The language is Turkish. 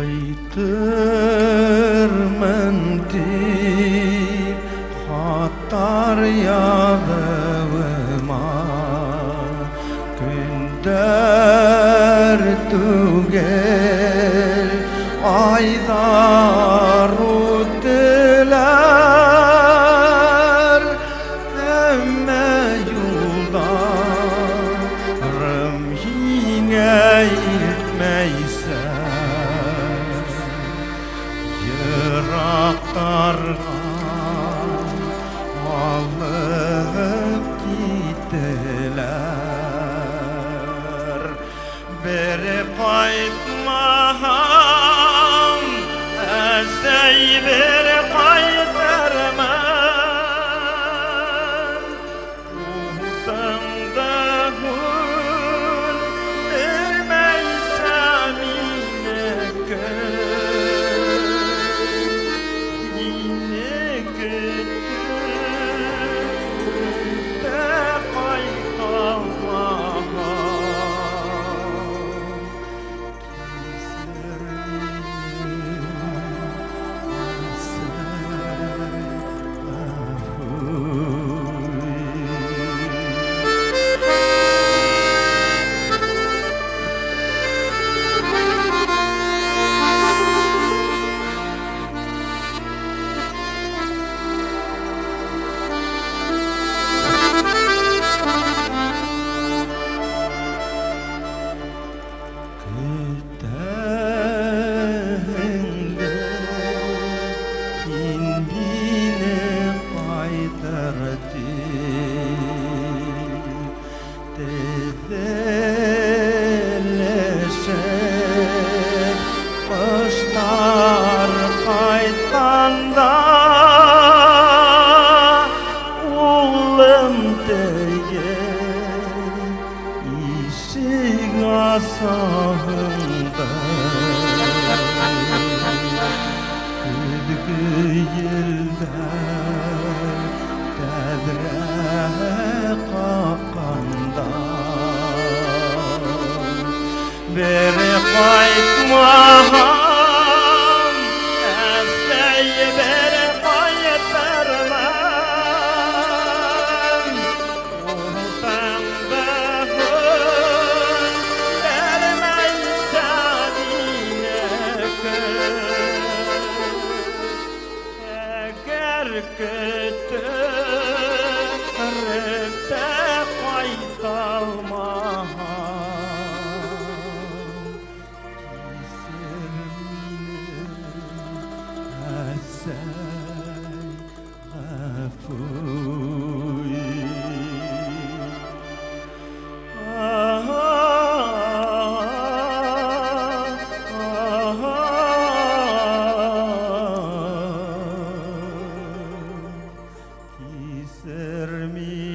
Kaytırmındır hattar yağıma Günder tugel aydar uttiler Emme yoldarım yine iltmeysen Yıraklarga alıp gittiler Beri kaytmam Esey beri kaytarmam Uhdımda hul vermeysem yine Kışlar kaytanda Oğlum diye işin asahında Kırgı yıllar devre kakanda Beri kaytmam Esey beri kaytarmam Uhdımda hul vermeysen yine Eğer götürüp de kaytalmam Sermi